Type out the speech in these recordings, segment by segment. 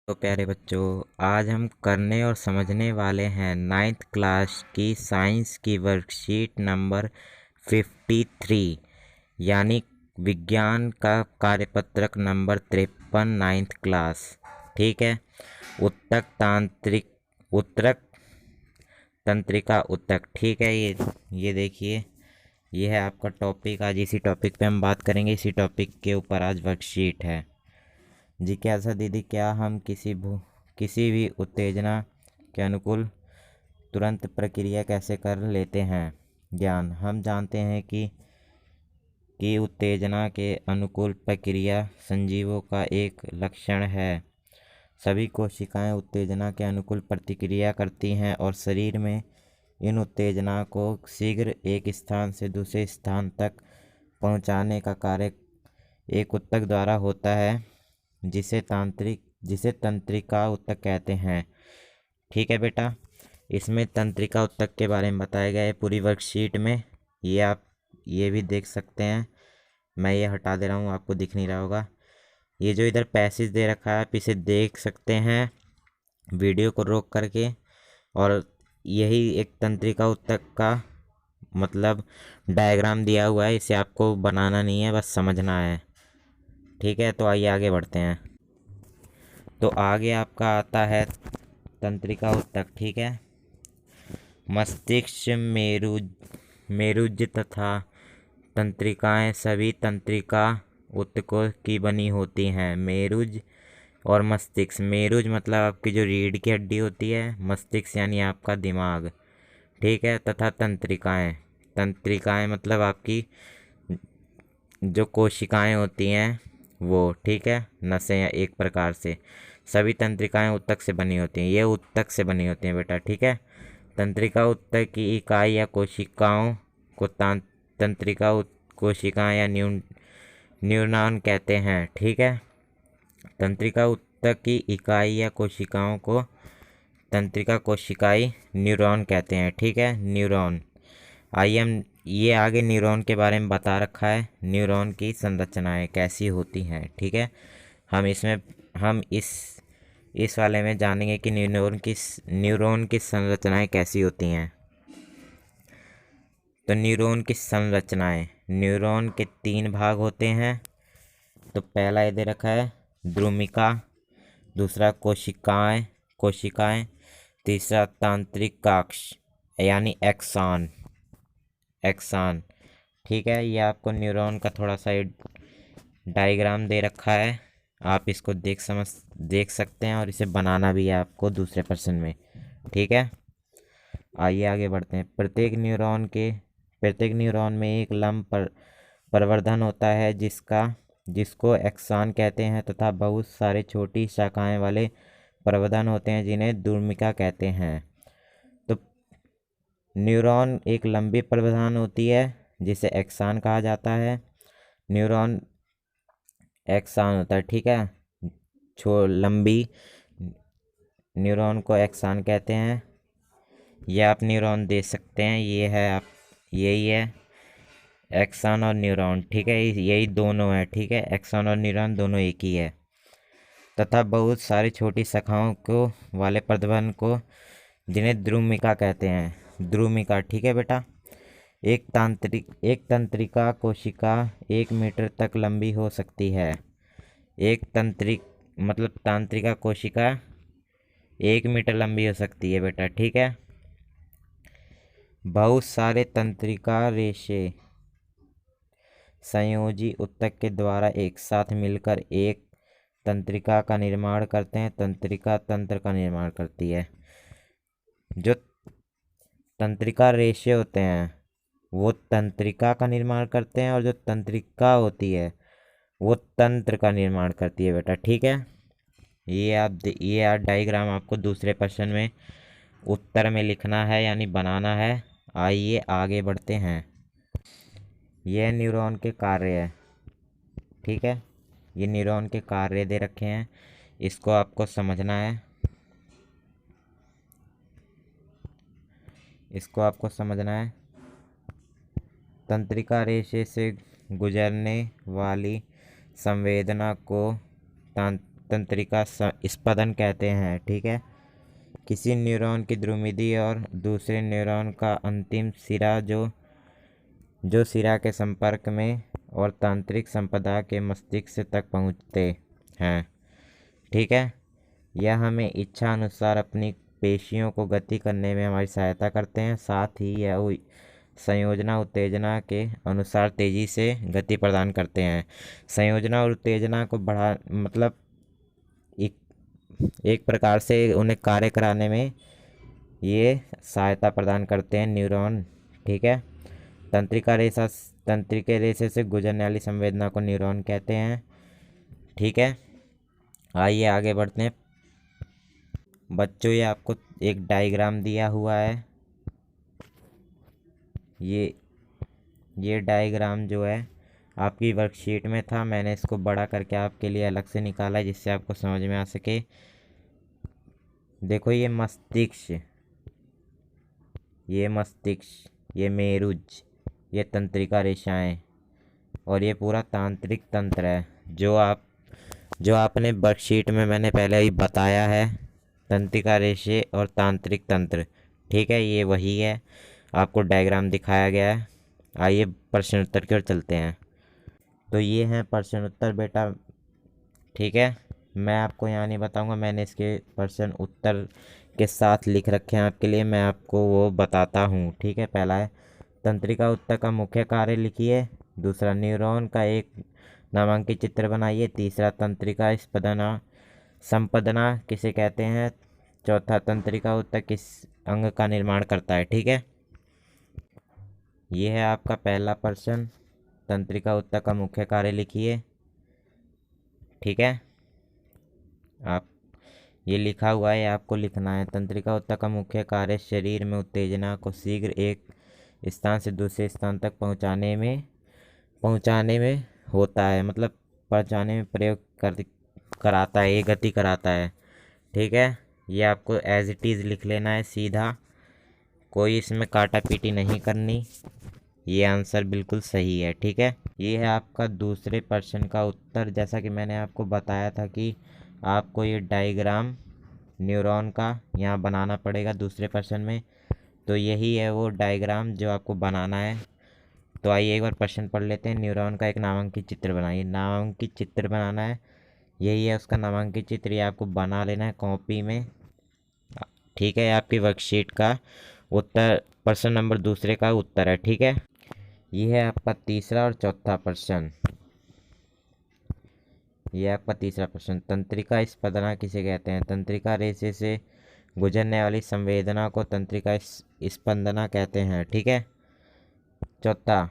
तो प्यारे बच्चों, आज हम करने और समझने वाले हैं नाइन्थ क्लास की साइंस की वर्कशीट नंबर 53 यानी विज्ञान का कार्यपत्रक नंबर 53 नाइन्थ क्लास। ठीक है। उत्तक तंत्रिका उत्तक। ठीक है। ये देखिए, ये है आपका टॉपिक। आज इसी टॉपिक पे हम बात करेंगे। इसी टॉपिक के ऊपर आज वर्कशीट है। जिज्ञासा दीदी, क्या हम किसी भी उत्तेजना के अनुकूल तुरंत प्रक्रिया कैसे कर लेते हैं? ज्ञान, हम जानते हैं कि उत्तेजना के अनुकूल प्रक्रिया संजीवों का एक लक्षण है। सभी कोशिकाएं उत्तेजना के अनुकूल प्रतिक्रिया करती हैं और शरीर में इन उत्तेजना को शीघ्र एक स्थान से दूसरे स्थान तक पहुंचाने का कार्य एक उत्तक द्वारा होता है, जिसे तंत्रिका उत्तक कहते हैं। ठीक है बेटा, इसमें तंत्रिका उत्तक के बारे में बताया गया है पूरी वर्कशीट में। ये आप ये भी देख सकते हैं। मैं ये हटा दे रहा हूँ, आपको दिख नहीं रहा होगा। ये जो इधर पैसेज दे रखा है, आप इसे देख सकते हैं वीडियो को रोक करके। और यही एक तंत्रिका उत्तक का मतलब डायग्राम दिया हुआ है। इसे आपको बनाना नहीं है, बस समझना है। ठीक है, तो आइए आगे बढ़ते हैं। तो आगे आपका आता है तंत्रिका उत्तक। ठीक है। मस्तिष्क, मेरुज तथा तंत्रिकाएं सभी तंत्रिका उत्तकों की बनी होती हैं। मेरुज और मस्तिष्क। मेरुज मतलब आपकी जो रीढ़ की हड्डी होती है, मस्तिष्क यानी आपका दिमाग। ठीक है। तथा तंत्रिकाएं मतलब आपकी जो कोशिकाएं होती हैं वो। ठीक है। नसें या एक प्रकार से सभी तंत्रिकाएं उत्तक से बनी होती हैं। ये उत्तक से बनी होती हैं बेटा। ठीक है। तंत्रिका उत्तक की इकाई या कोशिकाओं को कोशिकाएं या न्यूरॉन कहते हैं। ठीक है। तंत्रिका उत्तक की इकाई या कोशिकाओं को तंत्रिका कोशिकाई न्यूरॉन कहते हैं। ठीक है। न्यूरॉन। आइए हम ये आगे न्यूरॉन के बारे में बता रखा है। न्यूरॉन की संरचनाएं कैसी होती हैं। ठीक है। हम इस वाले में जानेंगे कि न्यूरॉन की संरचनाएं कैसी होती हैं। तो न्यूरॉन की संरचनाएं, न्यूरॉन के 3 भाग होते हैं। तो पहला ये दे रखा है द्रुमिका, दूसरा कोशिकाएं, तीसरा तंत्रिकाक्ष यानी एक्सान। ठीक है। ये आपको न्यूरॉन का थोड़ा सा डायग्राम दे रखा है। आप इसको देख सकते हैं और इसे बनाना भी है आपको दूसरे पर्सन में। ठीक है। आइए आगे बढ़ते हैं। प्रत्येक न्यूरॉन में एक प्रवर्धन होता है जिसको एक्सान कहते हैं, तथा बहुत सारे छोटी शाखाएं वाले प्रवर्धन होते हैं जिन्हें द्रुमिका कहते हैं। तो न्यूरॉन एक लंबी प्रवर्धन होती है जिसे एक्सान कहा जाता है। न्यूरॉन एक्सान होता है। ठीक है। लंबी न्यूरॉन को एक्सान कहते हैं। ये आप न्यूरॉन देख सकते हैं। यही है एक्सान और न्यूरॉन। ठीक है। यही दोनों है। ठीक है। एक्सान और न्यूरॉन दोनों एक ही है। तथा बहुत सारी छोटी शाखाओं को वाले प्रवर्धन को जिन्हें द्रुमिका कहते हैं। द्रुमिका। ठीक है बेटा। एक तंत्रिका कोशिका 1 मीटर तक लंबी हो सकती है। तांत्रिका कोशिका 1 मीटर लंबी हो सकती है बेटा। ठीक है। बहुत सारे तंत्रिका रेशे संयोजी उत्तक के द्वारा एक साथ मिलकर एक तंत्रिका का निर्माण करते हैं। तंत्रिका तंत्र का निर्माण करती है। जो तंत्रिका रेशे होते हैं वो तंत्रिका का निर्माण करते हैं, और जो तंत्रिका होती है वो तंत्र का निर्माण करती है बेटा। ठीक है। ये डायग्राम आपको दूसरे प्रश्न में उत्तर में लिखना है यानी बनाना है। आइए आगे बढ़ते हैं। यह न्यूरॉन के कार्य है। ठीक है। ये न्यूरॉन के कार्य दे रखे हैं, इसको आपको समझना है। तंत्रिका रेशे से गुजरने वाली संवेदना को तंत्रिका स्पंदन कहते हैं। ठीक है, किसी न्यूरॉन की ध्रुवीय और दूसरे न्यूरॉन का अंतिम सिरा जो सिरा के संपर्क में और तंत्रिक संपदा के मस्तिष्क तक पहुँचते हैं। ठीक है, यह हमें इच्छा अनुसार अपनी पेशियों को गति करने में हमारी सहायता करते हैं। साथ ही यह संयोजना उत्तेजना के अनुसार तेज़ी से गति प्रदान करते हैं। संयोजना और उत्तेजना को बढ़ा मतलब एक प्रकार से उन्हें कार्य कराने में ये सहायता प्रदान करते हैं न्यूरॉन। ठीक है, तंत्रिका रेशे से गुजरने वाली संवेदना को न्यूरॉन कहते हैं। ठीक है, आइए आगे बढ़ते हैं। बच्चों, ये आपको एक डायग्राम दिया हुआ है। ये डायग्राम जो है आपकी वर्कशीट में था, मैंने इसको बड़ा करके आपके लिए अलग से निकाला है जिससे आपको समझ में आ सके। देखो, ये मस्तिष्क, ये मेरुज, ये तंत्रिका रेशाएं और ये पूरा तांत्रिक तंत्र है जो आपने वर्कशीट में मैंने पहले ही बताया है, तंत्रिका रेशे और तांत्रिक तंत्र। ठीक है, ये वही है, आपको डायग्राम दिखाया गया है। आइए प्रश्न उत्तर की ओर चलते हैं। तो ये हैं प्रश्न उत्तर बेटा। ठीक है, मैं आपको यहाँ नहीं बताऊँगा, मैंने इसके प्रश्न उत्तर के साथ लिख रखे हैं आपके लिए, मैं आपको वो बताता हूँ। ठीक है, पहला है तंत्रिका उत्तक का मुख्य कार्य लिखिए। दूसरा, न्यूरॉन का एक नामांकित चित्र बनाइए। तीसरा, तंत्रिका संपदना किसे कहते हैं। चौथा, तंत्रिका उत्तक किस अंग का निर्माण करता है। ठीक है, ये है आपका पहला प्रश्न, तंत्रिका उत्तक का मुख्य कार्य लिखिए। ठीक है, आप ये लिखा हुआ है, आपको लिखना है। तंत्रिका उत्तक का मुख्य कार्य शरीर में उत्तेजना को शीघ्र एक स्थान से दूसरे स्थान तक पहुंचाने में होता है, मतलब पहुंचाने में प्रयोग कराता है, ये गति कराता है। ठीक है, ये आपको एज इट इज़ लिख लेना है सीधा, कोई इसमें काटा पीटी नहीं करनी। ये आंसर बिल्कुल सही है। ठीक है, ये है आपका दूसरे प्रश्न का उत्तर। जैसा कि मैंने आपको बताया था कि आपको ये डायग्राम न्यूरॉन का यहाँ बनाना पड़ेगा दूसरे प्रश्न में, तो यही है वो डायग्राम जो आपको बनाना है। तो आइए एक बार प्रश्न पढ़ लेते हैं। न्यूरॉन का एक नामांकित चित्र बनाइए। नामांकित चित्र बनाना है, यही है उसका नामांकित चित्र, ये आपको बना लेना है कॉपी में। ठीक है, आपकी वर्कशीट का उत्तर प्रश्न नंबर दूसरे का उत्तर है। ठीक है, ये है आपका तीसरा और चौथा प्रश्न। यह आपका तीसरा प्रश्न, तंत्रिका स्पंदना किसे कहते हैं। तंत्रिका रेशे से गुजरने वाली संवेदना को तंत्रिका स्पंदना कहते हैं। ठीक है, चौथा,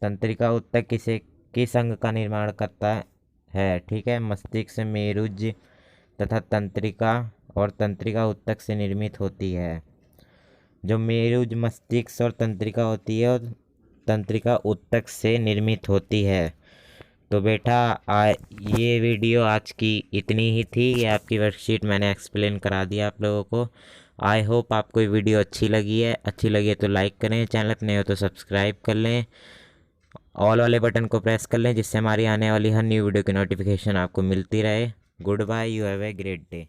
तंत्रिका उत्तक किस अंग का निर्माण करता है। ठीक है, मस्तिष्क, मेरुज तथा तंत्रिका उत्तक से निर्मित होती है। जो मेरुज मस्तिष्क और तंत्रिका होती है और तंत्रिका उत्तक से निर्मित होती है। तो बेटा ये वीडियो आज की इतनी ही थी। ये आपकी वर्कशीट मैंने एक्सप्लेन करा दिया आप लोगों को। आई होप आपको ये वीडियो अच्छी लगी है तो लाइक करें, चैनल पर नए हो तो सब्सक्राइब कर लें, ऑल वाले बटन को प्रेस कर लें जिससे हमारी आने वाली हर न्यू वीडियो की नोटिफिकेशन आपको मिलती रहे। Good bye, you have a great day.